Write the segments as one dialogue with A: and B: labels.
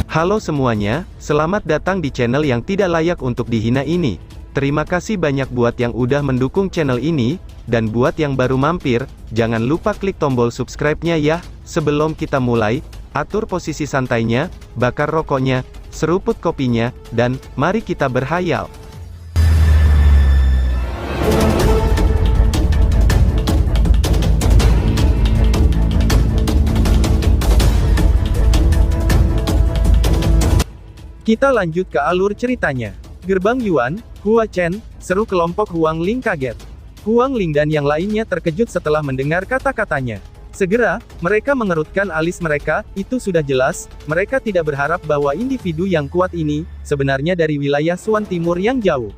A: Halo semuanya, selamat datang di channel yang tidak layak untuk dihina ini. Terima kasih banyak buat yang udah mendukung channel ini, dan buat yang baru mampir, jangan lupa klik tombol subscribe-nya ya. Sebelum kita mulai, atur posisi santainya, bakar rokoknya, seruput kopinya, dan mari kita berhayal. Kita lanjut ke alur ceritanya. Gerbang Yuan, Hua Chen, seru kelompok Huang Ling kaget. Huang Ling dan yang lainnya terkejut setelah mendengar kata-katanya. Segera, mereka mengerutkan alis mereka, itu sudah jelas, mereka tidak berharap bahwa individu yang kuat ini, sebenarnya dari wilayah Suan Timur yang jauh.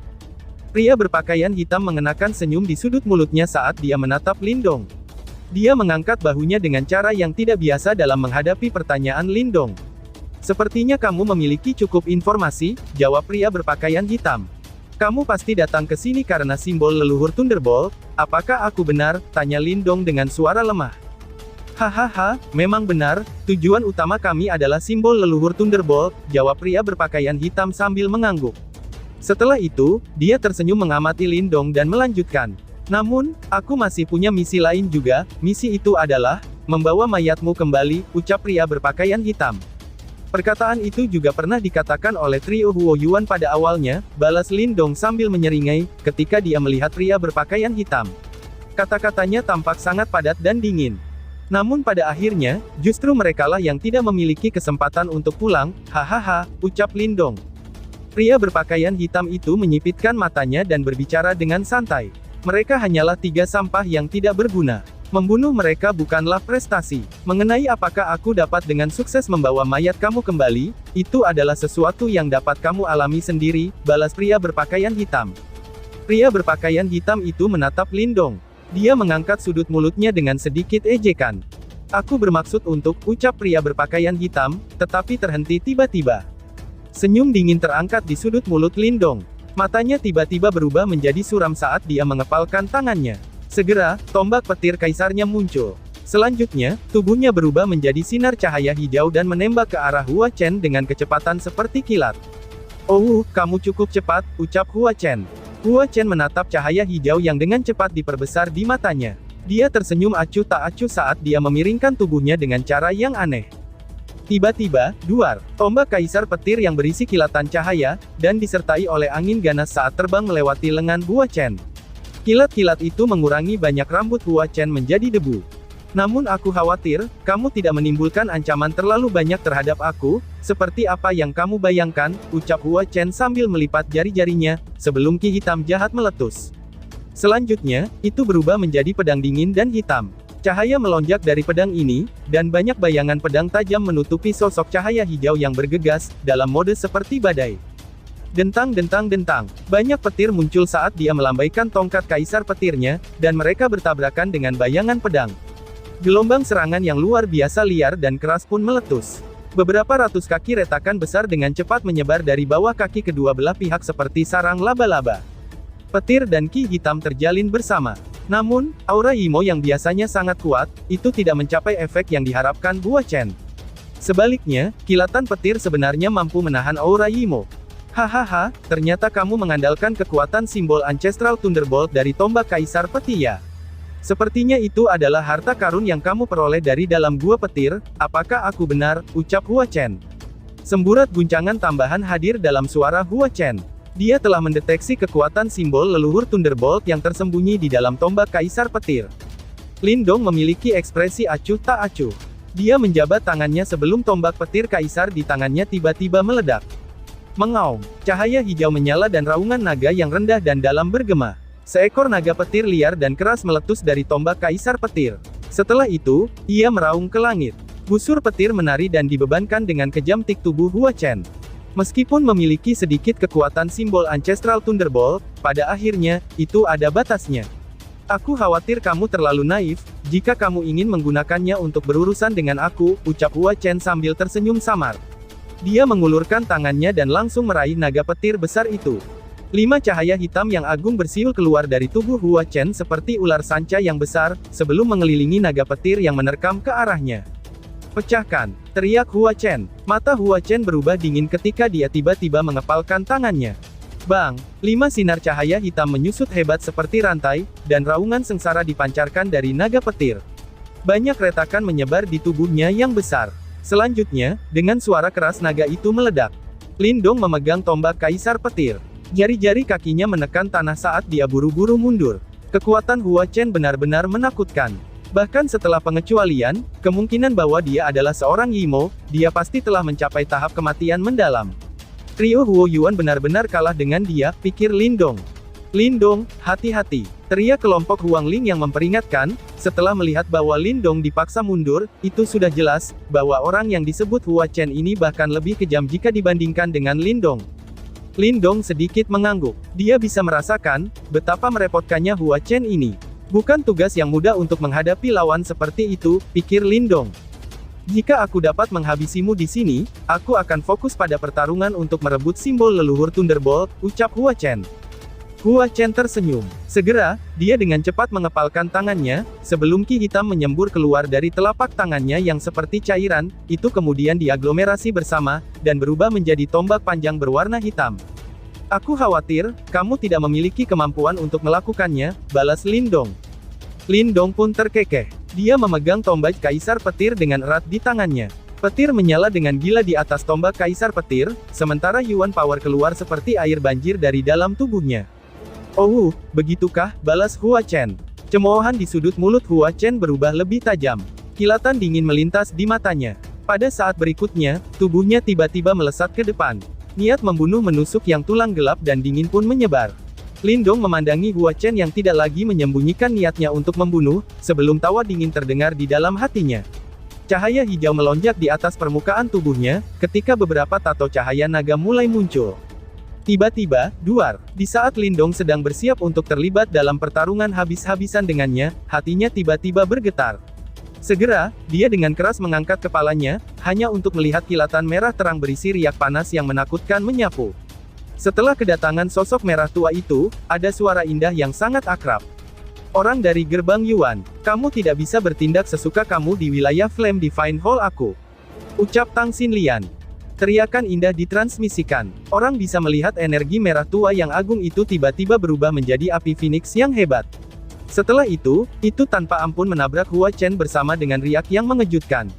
A: Pria berpakaian hitam mengenakan senyum di sudut mulutnya saat dia menatap Lindong. Dia mengangkat bahunya dengan cara yang tidak biasa dalam menghadapi pertanyaan Lindong. Sepertinya kamu memiliki cukup informasi, jawab pria berpakaian hitam. Kamu pasti datang ke sini karena simbol leluhur Thunderbolt, apakah aku benar? Tanya Lindong dengan suara lemah. Hahaha, memang benar, tujuan utama kami adalah simbol leluhur Thunderbolt, jawab pria berpakaian hitam sambil mengangguk. Setelah itu, dia tersenyum mengamati Lindong dan melanjutkan. Namun, aku masih punya misi lain juga, misi itu adalah, membawa mayatmu kembali, ucap pria berpakaian hitam. Perkataan itu juga pernah dikatakan oleh trio Huo Yuan pada awalnya, balas Lindong sambil menyeringai, ketika dia melihat pria berpakaian hitam. Kata-katanya tampak sangat padat dan dingin. Namun pada akhirnya, justru merekalah yang tidak memiliki kesempatan untuk pulang, hahaha, ucap Lindong. Pria berpakaian hitam itu menyipitkan matanya dan berbicara dengan santai. Mereka hanyalah tiga sampah yang tidak berguna. Membunuh mereka bukanlah prestasi. Mengenai apakah aku dapat dengan sukses membawa mayat kamu kembali, itu adalah sesuatu yang dapat kamu alami sendiri, balas pria berpakaian hitam. Pria berpakaian hitam itu menatap Lindong. Dia mengangkat sudut mulutnya dengan sedikit ejekan. Aku bermaksud untuk, ucap pria berpakaian hitam, tetapi terhenti tiba-tiba. Senyum dingin terangkat di sudut mulut Lindong. Matanya tiba-tiba berubah menjadi suram saat dia mengepalkan tangannya. Segera, tombak petir kaisarnya muncul. Selanjutnya, tubuhnya berubah menjadi sinar cahaya hijau dan menembak ke arah Hua Chen dengan kecepatan seperti kilat. Oh, kamu cukup cepat, ucap Hua Chen. Hua Chen menatap cahaya hijau yang dengan cepat diperbesar di matanya. Dia tersenyum acuh tak acuh saat dia memiringkan tubuhnya dengan cara yang aneh. Tiba-tiba, duar, tombak kaisar petir yang berisi kilatan cahaya, dan disertai oleh angin ganas saat terbang melewati lengan Hua Chen. Kilat-kilat itu mengurangi banyak rambut Hua Chen menjadi debu. Namun aku khawatir, kamu tidak menimbulkan ancaman terlalu banyak terhadap aku, seperti apa yang kamu bayangkan, ucap Hua Chen sambil melipat jari-jarinya, sebelum ki hitam jahat meletus. Selanjutnya, itu berubah menjadi pedang dingin dan hitam. Cahaya melonjak dari pedang ini, dan banyak bayangan pedang tajam menutupi sosok cahaya hijau yang bergegas, dalam mode seperti badai. Dentang-dentang-dentang. Banyak petir muncul saat dia melambaikan tongkat kaisar petirnya, dan mereka bertabrakan dengan bayangan pedang. Gelombang serangan yang luar biasa liar dan keras pun meletus. Beberapa ratus kaki retakan besar dengan cepat menyebar dari bawah kaki kedua belah pihak seperti sarang laba-laba. Petir dan ki hitam terjalin bersama. Namun, aura Yimo yang biasanya sangat kuat, itu tidak mencapai efek yang diharapkan Hua Chen. Sebaliknya, kilatan petir sebenarnya mampu menahan aura Yimo. Hahaha, ternyata kamu mengandalkan kekuatan simbol Ancestral Thunderbolt dari tombak kaisar peti ya. Sepertinya itu adalah harta karun yang kamu peroleh dari dalam gua petir, apakah aku benar, ucap Hua Chen. Semburat guncangan tambahan hadir dalam suara Hua Chen. Dia telah mendeteksi kekuatan simbol leluhur Thunderbolt yang tersembunyi di dalam tombak kaisar petir. Lindong memiliki ekspresi acuh tak acuh. Dia menjabat tangannya sebelum tombak petir kaisar di tangannya tiba-tiba meledak. Mengaum, cahaya hijau menyala dan raungan naga yang rendah dan dalam bergema. Seekor naga petir liar dan keras meletus dari tombak kaisar petir. Setelah itu, ia meraung ke langit. Busur petir menari dan dibebankan dengan kejam tik tubuh Hua Chen. Meskipun memiliki sedikit kekuatan simbol Ancestral Thunderbolt, pada akhirnya, itu ada batasnya. Aku khawatir kamu terlalu naif, jika kamu ingin menggunakannya untuk berurusan dengan aku, ucap Hua Chen sambil tersenyum samar. Dia mengulurkan tangannya dan langsung meraih naga petir besar itu. 5 cahaya hitam yang agung bersiul keluar dari tubuh Hua Chen seperti ular sanca yang besar, sebelum mengelilingi naga petir yang menerkam ke arahnya. Pecahkan, teriak Hua Chen. Mata Hua Chen berubah dingin ketika dia tiba-tiba mengepalkan tangannya. Bang! 5 sinar cahaya hitam menyusut hebat seperti rantai, dan raungan sengsara dipancarkan dari naga petir. Banyak retakan menyebar di tubuhnya yang besar. Selanjutnya, dengan suara keras naga itu meledak. Lindong memegang tombak kaisar petir. Jari-jari kakinya menekan tanah saat dia buru-buru mundur. Kekuatan Hua Chen benar-benar menakutkan. Bahkan setelah pengecualian, kemungkinan bahwa dia adalah seorang Yimo, dia pasti telah mencapai tahap kematian mendalam. Trio Huo Yuan benar-benar kalah dengan dia, pikir Lindong. Lindong, hati-hati, teriak kelompok Huang Ling yang memperingatkan. Setelah melihat bahwa Lindong dipaksa mundur, itu sudah jelas, bahwa orang yang disebut Hua Chen ini bahkan lebih kejam jika dibandingkan dengan Lindong. Lindong sedikit mengangguk. Dia bisa merasakan, betapa merepotkannya Hua Chen ini. Bukan tugas yang mudah untuk menghadapi lawan seperti itu, pikir Lindong. Jika aku dapat menghabisimu di sini, aku akan fokus pada pertarungan untuk merebut simbol leluhur Thunderbolt, ucap Hua Chen. Hua Chen tersenyum. Segera, dia dengan cepat mengepalkan tangannya, sebelum ki hitam menyembur keluar dari telapak tangannya yang seperti cairan, itu kemudian diaglomerasi bersama, dan berubah menjadi tombak panjang berwarna hitam. Aku khawatir, kamu tidak memiliki kemampuan untuk melakukannya, balas Lindong. Lindong pun terkekeh. Dia memegang tombak kaisar petir dengan erat di tangannya. Petir menyala dengan gila di atas tombak kaisar petir, sementara Yuan Power keluar seperti air banjir dari dalam tubuhnya. Oh, begitukah, balas Hua Chen. Cemoohan di sudut mulut Hua Chen berubah lebih tajam. Kilatan dingin melintas di matanya. Pada saat berikutnya, tubuhnya tiba-tiba melesat ke depan. Niat membunuh menusuk yang tulang gelap dan dingin pun menyebar. Lindong memandangi Hua Chen yang tidak lagi menyembunyikan niatnya untuk membunuh, sebelum tawa dingin terdengar di dalam hatinya. Cahaya hijau melonjak di atas permukaan tubuhnya, ketika beberapa tato cahaya naga mulai muncul. Tiba-tiba, duar, di saat Lindong sedang bersiap untuk terlibat dalam pertarungan habis-habisan dengannya, hatinya tiba-tiba bergetar. Segera, dia dengan keras mengangkat kepalanya, hanya untuk melihat kilatan merah terang berisi riak panas yang menakutkan menyapu. Setelah kedatangan sosok merah tua itu, ada suara indah yang sangat akrab. Orang dari gerbang Yuan, kamu tidak bisa bertindak sesuka kamu di wilayah Flame Divine Hall aku. Ucap Tang Xinlian. Teriakan indah ditransmisikan. Orang bisa melihat energi merah tua yang agung itu tiba-tiba berubah menjadi api Phoenix yang hebat. Setelah itu tanpa ampun menabrak Hua Chen bersama dengan riak yang mengejutkan.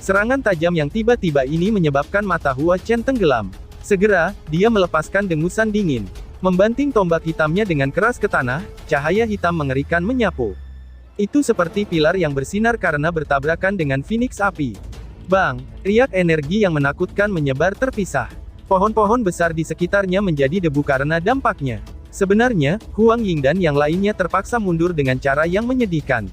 A: Serangan tajam yang tiba-tiba ini menyebabkan mata Hua Chen tenggelam. Segera, dia melepaskan dengusan dingin. Membanting tombak hitamnya dengan keras ke tanah, cahaya hitam mengerikan menyapu. Itu seperti pilar yang bersinar karena bertabrakan dengan Phoenix api. Bang! Riak energi yang menakutkan menyebar terpisah. Pohon-pohon besar di sekitarnya menjadi debu karena dampaknya. Sebenarnya, Huang Ying dan yang lainnya terpaksa mundur dengan cara yang menyedihkan.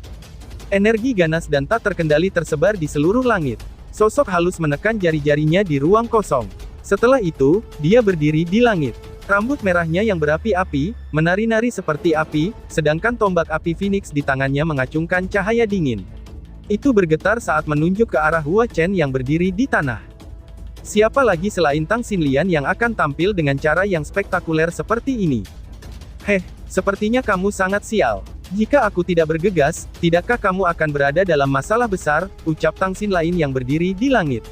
A: Energi ganas dan tak terkendali tersebar di seluruh langit. Sosok halus menekan jari-jarinya di ruang kosong. Setelah itu, dia berdiri di langit. Rambut merahnya yang berapi-api, menari-nari seperti api, sedangkan tombak api Phoenix di tangannya mengacungkan cahaya dingin. Itu bergetar saat menunjuk ke arah Hua Chen yang berdiri di tanah. Siapa lagi selain Tang Xinlian yang akan tampil dengan cara yang spektakuler seperti ini? Sepertinya kamu sangat sial. Jika aku tidak bergegas, tidakkah kamu akan berada dalam masalah besar, ucap Tang Xinlian yang berdiri di langit.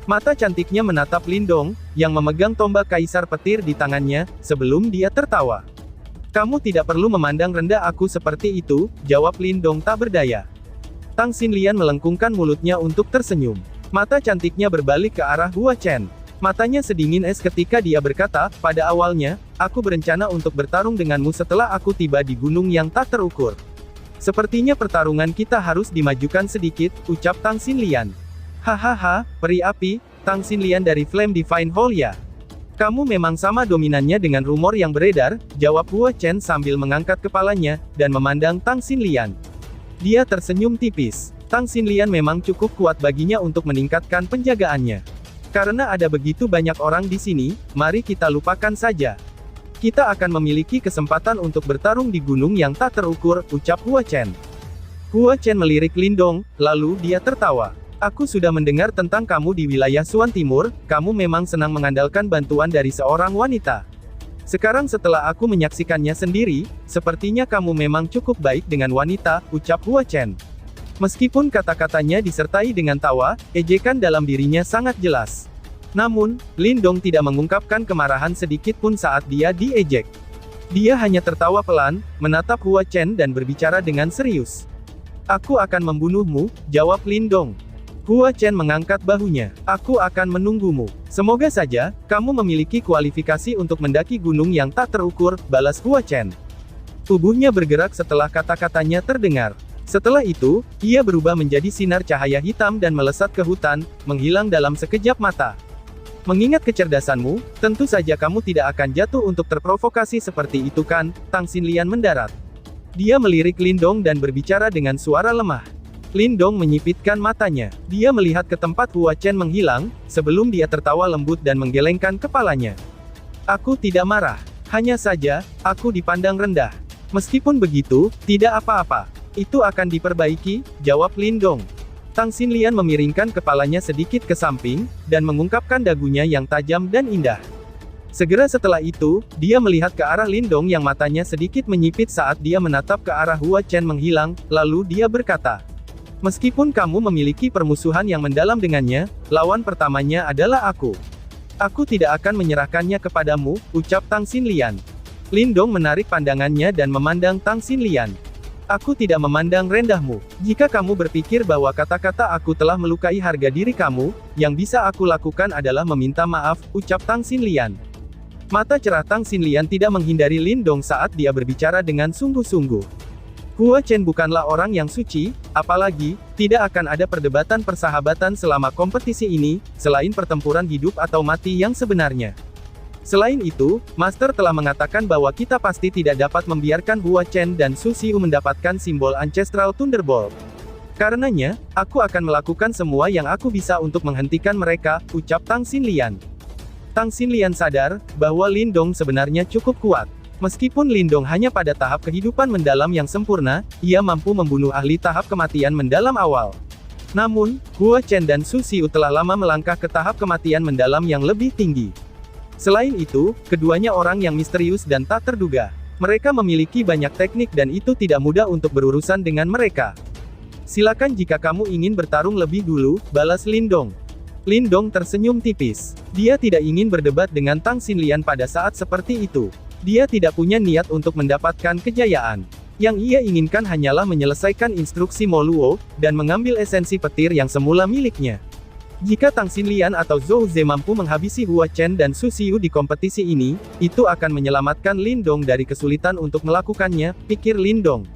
A: Mata cantiknya menatap Lindong, yang memegang tombak kaisar petir di tangannya, sebelum dia tertawa. Kamu tidak perlu memandang rendah aku seperti itu, jawab Lindong tak berdaya. Tang Xinlian melengkungkan mulutnya untuk tersenyum. Mata cantiknya berbalik ke arah Hua Chen. Matanya sedingin es ketika dia berkata, pada awalnya, aku berencana untuk bertarung denganmu setelah aku tiba di gunung yang tak terukur. Sepertinya pertarungan kita harus dimajukan sedikit, ucap Tang Xinlian. Hahaha, peri api, Tang Xinlian dari Flame Divine Hall ya? Kamu memang sama dominannya dengan rumor yang beredar, jawab Hua Chen sambil mengangkat kepalanya, dan memandang Tang Xinlian. Dia tersenyum tipis. Tang Xinlian memang cukup kuat baginya untuk meningkatkan penjagaannya. Karena ada begitu banyak orang di sini, mari kita lupakan saja. Kita akan memiliki kesempatan untuk bertarung di gunung yang tak terukur, ucap Hua Chen. Hua Chen melirik Lindong, lalu dia tertawa. Aku sudah mendengar tentang kamu di wilayah Suan Timur, kamu memang senang mengandalkan bantuan dari seorang wanita. Sekarang setelah aku menyaksikannya sendiri, sepertinya kamu memang cukup baik dengan wanita, ucap Hua Chen. Meskipun kata-katanya disertai dengan tawa, ejekan dalam dirinya sangat jelas. Namun, Lindong tidak mengungkapkan kemarahan sedikit pun saat dia diejek. Dia hanya tertawa pelan, menatap Hua Chen dan berbicara dengan serius. Aku akan membunuhmu, jawab Lindong. Hua Chen mengangkat bahunya. Aku akan menunggumu. Semoga saja, kamu memiliki kualifikasi untuk mendaki gunung yang tak terukur, balas Hua Chen. Tubuhnya bergerak setelah kata-katanya terdengar. Setelah itu, ia berubah menjadi sinar cahaya hitam dan melesat ke hutan, menghilang dalam sekejap mata. Mengingat kecerdasanmu, tentu saja kamu tidak akan jatuh untuk terprovokasi seperti itu kan, Tang Xinlian mendarat. Dia melirik Lindong dan berbicara dengan suara lemah. Lindong menyipitkan matanya. Dia melihat ke tempat Hua Chen menghilang, sebelum dia tertawa lembut dan menggelengkan kepalanya. Aku tidak marah. Hanya saja, aku dipandang rendah. Meskipun begitu, tidak apa-apa. Itu akan diperbaiki, jawab Lindong. Tang Xinlian memiringkan kepalanya sedikit ke samping, dan mengungkapkan dagunya yang tajam dan indah. Segera setelah itu, dia melihat ke arah Lindong yang matanya sedikit menyipit saat dia menatap ke arah Hua Chen menghilang, lalu dia berkata, meskipun kamu memiliki permusuhan yang mendalam dengannya, lawan pertamanya adalah aku. Aku tidak akan menyerahkannya kepadamu, ucap Tang Xinlian. Lindong menarik pandangannya dan memandang Tang Xinlian. Aku tidak memandang rendahmu. Jika kamu berpikir bahwa kata-kata aku telah melukai harga diri kamu, yang bisa aku lakukan adalah meminta maaf, ucap Tang Xinlian. Mata cerah Tang Xinlian tidak menghindari Lindong saat dia berbicara dengan sungguh-sungguh. Hua Chen bukanlah orang yang suci, apalagi, tidak akan ada perdebatan persahabatan selama kompetisi ini, selain pertempuran hidup atau mati yang sebenarnya. Selain itu, Master telah mengatakan bahwa kita pasti tidak dapat membiarkan Hua Chen dan Su Xiu mendapatkan simbol Ancestral Thunderbolt. Karenanya, aku akan melakukan semua yang aku bisa untuk menghentikan mereka, ucap Tang Xinlian. Tang Xinlian sadar, bahwa Lindong sebenarnya cukup kuat. Meskipun Lindong hanya pada tahap kehidupan mendalam yang sempurna, ia mampu membunuh ahli tahap kematian mendalam awal. Namun, Hua Chen dan Su Xiu telah lama melangkah ke tahap kematian mendalam yang lebih tinggi. Selain itu, keduanya orang yang misterius dan tak terduga. Mereka memiliki banyak teknik dan itu tidak mudah untuk berurusan dengan mereka. Silakan jika kamu ingin bertarung lebih dulu, balas Lindong. Lindong tersenyum tipis. Dia tidak ingin berdebat dengan Tang Xinlian pada saat seperti itu. Dia tidak punya niat untuk mendapatkan kejayaan. Yang ia inginkan hanyalah menyelesaikan instruksi Moluo, dan mengambil esensi petir yang semula miliknya. Jika Tang Xinlian atau Zhou Ze mampu menghabisi Hua Chen dan Su Xiu di kompetisi ini, itu akan menyelamatkan Lindong dari kesulitan untuk melakukannya, pikir Lindong.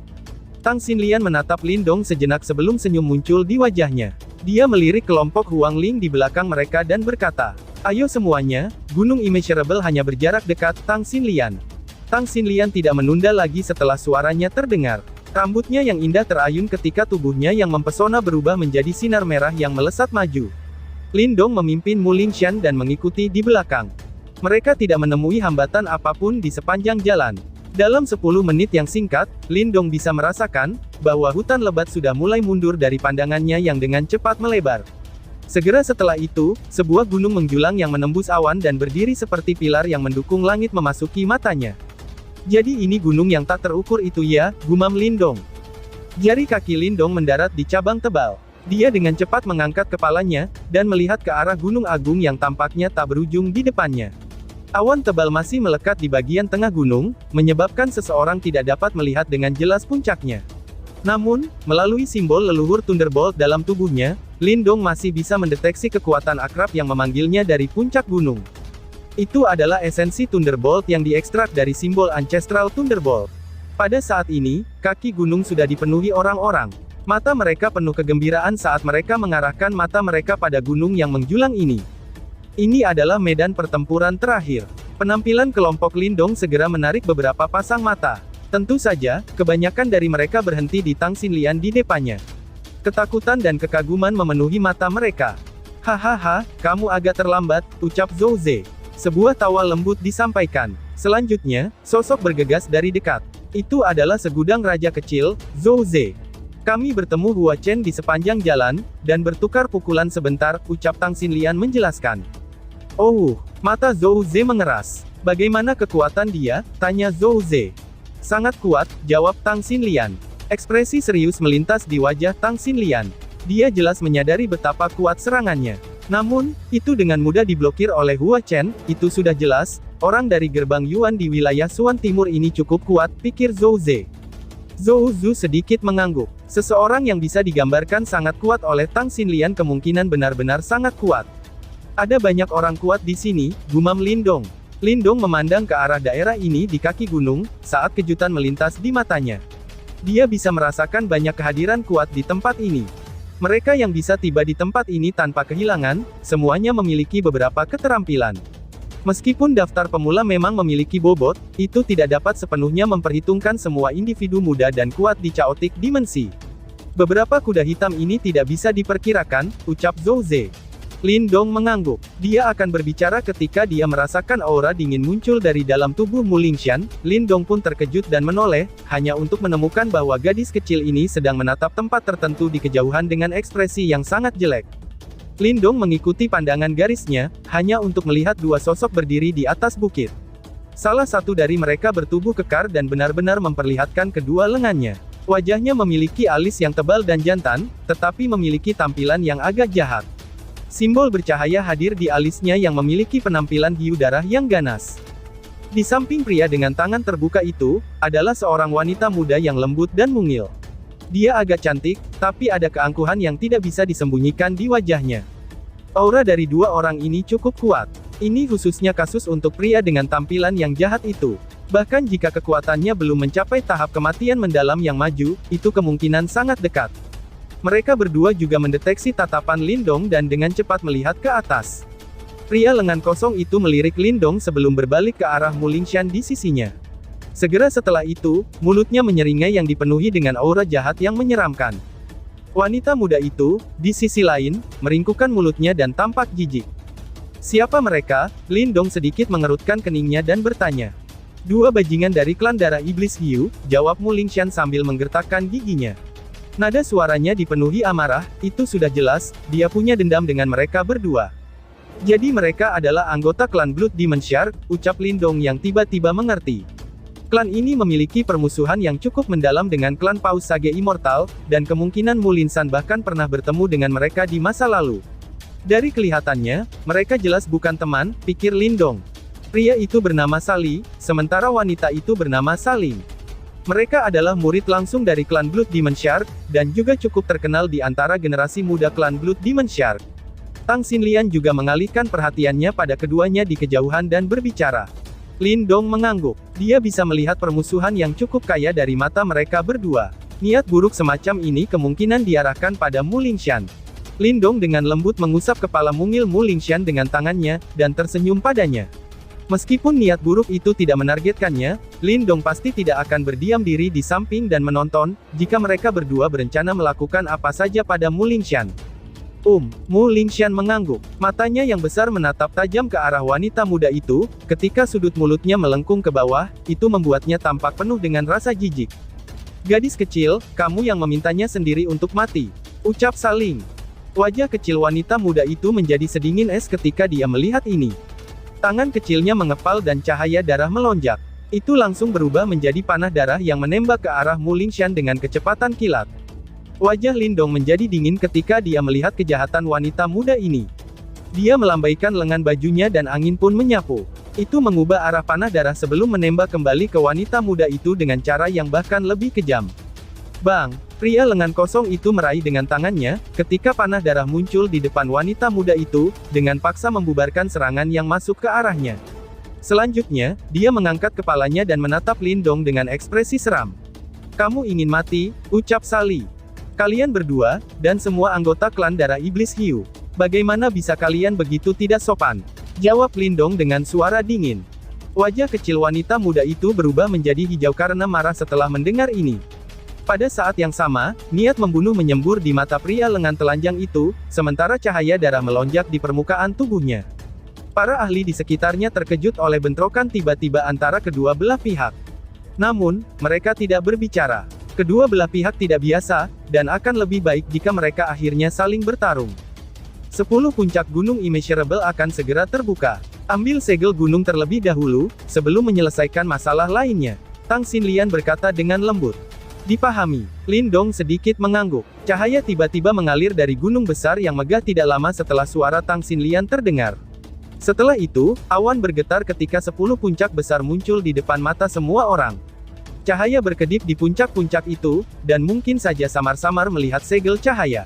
A: Tang Xinlian menatap Lindong sejenak sebelum senyum muncul di wajahnya. Dia melirik kelompok Huang Ling di belakang mereka dan berkata, ayo semuanya, Gunung Immeasurable hanya berjarak dekat, Tang Xinlian. Tang Xinlian tidak menunda lagi setelah suaranya terdengar. Rambutnya yang indah terayun ketika tubuhnya yang mempesona berubah menjadi sinar merah yang melesat maju. Lindong memimpin Mu Lingshan dan mengikuti di belakang. Mereka tidak menemui hambatan apapun di sepanjang jalan. Dalam 10 menit yang singkat, Lindong bisa merasakan, bahwa hutan lebat sudah mulai mundur dari pandangannya yang dengan cepat melebar. Segera setelah itu, sebuah gunung menjulang yang menembus awan dan berdiri seperti pilar yang mendukung langit memasuki matanya. Jadi ini gunung yang tak terukur itu ya, gumam Lindong. Jari kaki Lindong mendarat di cabang tebal. Dia dengan cepat mengangkat kepalanya, dan melihat ke arah gunung agung yang tampaknya tak berujung di depannya. Awan tebal masih melekat di bagian tengah gunung, menyebabkan seseorang tidak dapat melihat dengan jelas puncaknya. Namun, melalui simbol leluhur Thunderbolt dalam tubuhnya, Lindong masih bisa mendeteksi kekuatan akrab yang memanggilnya dari puncak gunung. Itu adalah esensi Thunderbolt yang diekstrak dari simbol Ancestral Thunderbolt. Pada saat ini, kaki gunung sudah dipenuhi orang-orang. Mata mereka penuh kegembiraan saat mereka mengarahkan mata mereka pada gunung yang menjulang ini. Ini adalah medan pertempuran terakhir. Penampilan kelompok Lindong segera menarik beberapa pasang mata. Tentu saja, kebanyakan dari mereka berhenti di Tang Xinlian di depannya. Ketakutan dan kekaguman memenuhi mata mereka. Hahaha, kamu agak terlambat, ucap Zhou Ze. Sebuah tawa lembut disampaikan. Selanjutnya, sosok bergegas dari dekat. Itu adalah segudang raja kecil, Zhou Ze. Kami bertemu Hua Chen di sepanjang jalan, dan bertukar pukulan sebentar, ucap Tang Xinlian menjelaskan. Oh, mata Zhou Ze mengeras. Bagaimana kekuatan dia? Tanya Zhou Ze. Sangat kuat, jawab Tang Xinlian. Ekspresi serius melintas di wajah Tang Xinlian. Dia jelas menyadari betapa kuat serangannya. Namun, itu dengan mudah diblokir oleh Hua Chen. Itu sudah jelas, orang dari gerbang Yuan di wilayah Suan Timur ini cukup kuat, pikir Zhou Ze. Zhou Zu sedikit mengangguk. Seseorang yang bisa digambarkan sangat kuat oleh Tang Xinlian kemungkinan benar-benar sangat kuat. Ada banyak orang kuat di sini, gumam Lindong. Lindong memandang ke arah daerah ini di kaki gunung, saat kejutan melintas di matanya. Dia bisa merasakan banyak kehadiran kuat di tempat ini. Mereka yang bisa tiba di tempat ini tanpa kehilangan, semuanya memiliki beberapa keterampilan. Meskipun daftar pemula memang memiliki bobot, itu tidak dapat sepenuhnya memperhitungkan semua individu muda dan kuat di Chaotic Dimensi. Beberapa kuda hitam ini tidak bisa diperkirakan, ucap Zhou Ze. Lindong mengangguk. Dia akan berbicara ketika dia merasakan aura dingin muncul dari dalam tubuh Mu Lingxian. Lindong pun terkejut dan menoleh, hanya untuk menemukan bahwa gadis kecil ini sedang menatap tempat tertentu di kejauhan dengan ekspresi yang sangat jelek. Lindong mengikuti pandangan garisnya, hanya untuk melihat dua sosok berdiri di atas bukit. Salah satu dari mereka bertubuh kekar dan benar-benar memperlihatkan kedua lengannya. Wajahnya memiliki alis yang tebal dan jantan, tetapi memiliki tampilan yang agak jahat. Simbol bercahaya hadir di alisnya yang memiliki penampilan hiu darah yang ganas. Di samping pria dengan tangan terbuka itu, adalah seorang wanita muda yang lembut dan mungil. Dia agak cantik, tapi ada keangkuhan yang tidak bisa disembunyikan di wajahnya. Aura dari dua orang ini cukup kuat. Ini khususnya kasus untuk pria dengan tampilan yang jahat itu. Bahkan jika kekuatannya belum mencapai tahap kematian mendalam yang maju, itu kemungkinan sangat dekat. Mereka berdua juga mendeteksi tatapan Lindong dan dengan cepat melihat ke atas. Pria lengan kosong itu melirik Lindong sebelum berbalik ke arah Mu Lingxian di sisinya. Segera setelah itu, mulutnya menyeringai yang dipenuhi dengan aura jahat yang menyeramkan. Wanita muda itu, di sisi lain, meringkukkan mulutnya dan tampak jijik. Siapa mereka? Lindong sedikit mengerutkan keningnya dan bertanya. Dua bajingan dari klan darah iblis hiu, jawab Mu Lingxian sambil menggertakkan giginya. Nada suaranya dipenuhi amarah, itu sudah jelas, dia punya dendam dengan mereka berdua. Jadi mereka adalah anggota klan Blood Demon Shark, ucap Lindong yang tiba-tiba mengerti. Klan ini memiliki permusuhan yang cukup mendalam dengan klan Paus Sage Immortal, dan kemungkinan Mu Linsan bahkan pernah bertemu dengan mereka di masa lalu. Dari kelihatannya, mereka jelas bukan teman, pikir Lindong. Pria itu bernama Sali, sementara wanita itu bernama Saling. Mereka adalah murid langsung dari klan Blood Demon Shark, dan juga cukup terkenal di antara generasi muda klan Blood Demon Shark. Tang Xinlian juga mengalihkan perhatiannya pada keduanya di kejauhan dan berbicara. Lindong mengangguk. Dia bisa melihat permusuhan yang cukup kaya dari mata mereka berdua. Niat buruk semacam ini kemungkinan diarahkan pada Mu Lingxian. Lindong dengan lembut mengusap kepala mungil Mu Lingxian dengan tangannya, dan tersenyum padanya. Meskipun niat buruk itu tidak menargetkannya, Lindong pasti tidak akan berdiam diri di samping dan menonton, jika mereka berdua berencana melakukan apa saja pada Mu Lingxian. Mu Lingxian mengangguk. Matanya yang besar menatap tajam ke arah wanita muda itu, ketika sudut mulutnya melengkung ke bawah, itu membuatnya tampak penuh dengan rasa jijik. Gadis kecil, kamu yang memintanya sendiri untuk mati, ucap Saling. Wajah kecil wanita muda itu menjadi sedingin es ketika dia melihat ini. Tangan kecilnya mengepal dan cahaya darah melonjak. Itu langsung berubah menjadi panah darah yang menembak ke arah Mu Lingxian dengan kecepatan kilat. Wajah Lindong menjadi dingin ketika dia melihat kejahatan wanita muda ini. Dia melambaikan lengan bajunya dan angin pun menyapu. Itu mengubah arah panah darah sebelum menembak kembali ke wanita muda itu dengan cara yang bahkan lebih kejam. Bang! Pria lengan kosong itu meraih dengan tangannya, ketika panah darah muncul di depan wanita muda itu, dengan paksa membubarkan serangan yang masuk ke arahnya. Selanjutnya, dia mengangkat kepalanya dan menatap Lindong dengan ekspresi seram. Kamu ingin mati, ucap Sali. Kalian berdua, dan semua anggota klan darah iblis hiu. Bagaimana bisa kalian begitu tidak sopan? Jawab Lindong dengan suara dingin. Wajah kecil wanita muda itu berubah menjadi hijau karena marah setelah mendengar ini. Pada saat yang sama, niat membunuh menyembur di mata pria lengan telanjang itu, sementara cahaya darah melonjak di permukaan tubuhnya. Para ahli di sekitarnya terkejut oleh bentrokan tiba-tiba antara kedua belah pihak. Namun, mereka tidak berbicara. Kedua belah pihak tidak biasa, dan akan lebih baik jika mereka akhirnya saling bertarung. 10 puncak gunung immeasurable akan segera terbuka. Ambil segel gunung terlebih dahulu, sebelum menyelesaikan masalah lainnya. Tang Xinlian berkata dengan lembut. Dipahami. Lindong sedikit mengangguk. Cahaya tiba-tiba mengalir dari gunung besar yang megah tidak lama setelah suara Tang Xinlian terdengar. Setelah itu, awan bergetar ketika 10 puncak besar muncul di depan mata semua orang. Cahaya berkedip di puncak-puncak itu, dan mungkin saja samar-samar melihat segel cahaya.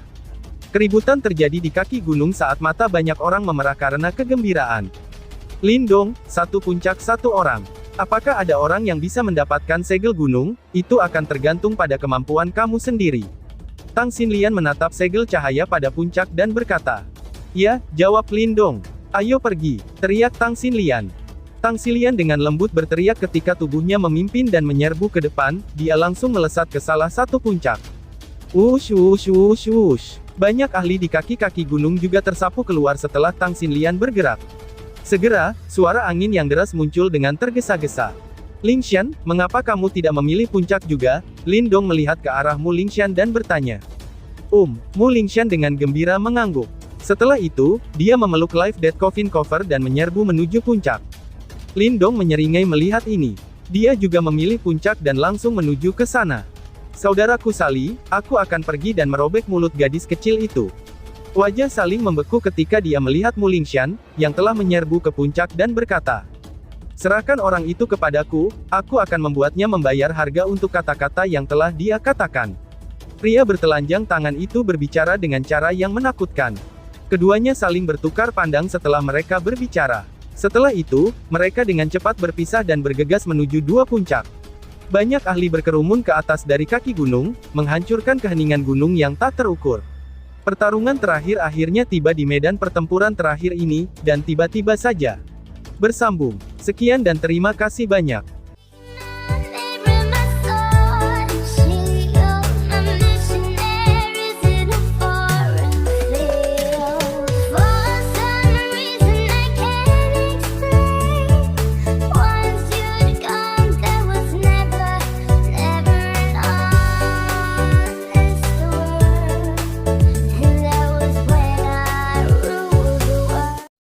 A: Keributan terjadi di kaki gunung saat mata banyak orang memerah karena kegembiraan. Lindong, satu puncak satu orang. Apakah ada orang yang bisa mendapatkan segel gunung? Itu akan tergantung pada kemampuan kamu sendiri. Tang Xinlian menatap segel cahaya pada puncak dan berkata. Ya, jawab Lindong. Ayo pergi, teriak Tang Xinlian. Tang Xinlian dengan lembut berteriak ketika tubuhnya memimpin dan menyerbu ke depan, dia langsung melesat ke salah satu puncak. Wush wush wush wush. Banyak ahli di kaki-kaki gunung juga tersapu keluar setelah Tang Xinlian bergerak. Segera, suara angin yang deras muncul dengan tergesa-gesa. Lingshan, mengapa kamu tidak memilih puncak juga? Lindong melihat ke arah Mu Lingshan dan bertanya. Mu Lingshan dengan gembira mengangguk. Setelah itu, dia memeluk Life Death Coffin Cover dan menyerbu menuju puncak. Lindong menyeringai melihat ini. Dia juga memilih puncak dan langsung menuju ke sana. Saudaraku Sali, aku akan pergi dan merobek mulut gadis kecil itu. Wajah Saling membeku ketika dia melihat Mu Lingshan, yang telah menyerbu ke puncak dan berkata. Serahkan orang itu kepadaku, aku akan membuatnya membayar harga untuk kata-kata yang telah dia katakan. Pria bertelanjang tangan itu berbicara dengan cara yang menakutkan. Keduanya saling bertukar pandang setelah mereka berbicara. Setelah itu, mereka dengan cepat berpisah dan bergegas menuju dua puncak. Banyak ahli berkerumun ke atas dari kaki gunung, menghancurkan keheningan gunung yang tak terukur. Pertarungan terakhir akhirnya tiba di medan pertempuran terakhir ini, dan tiba-tiba saja bersambung. Sekian dan terima kasih banyak.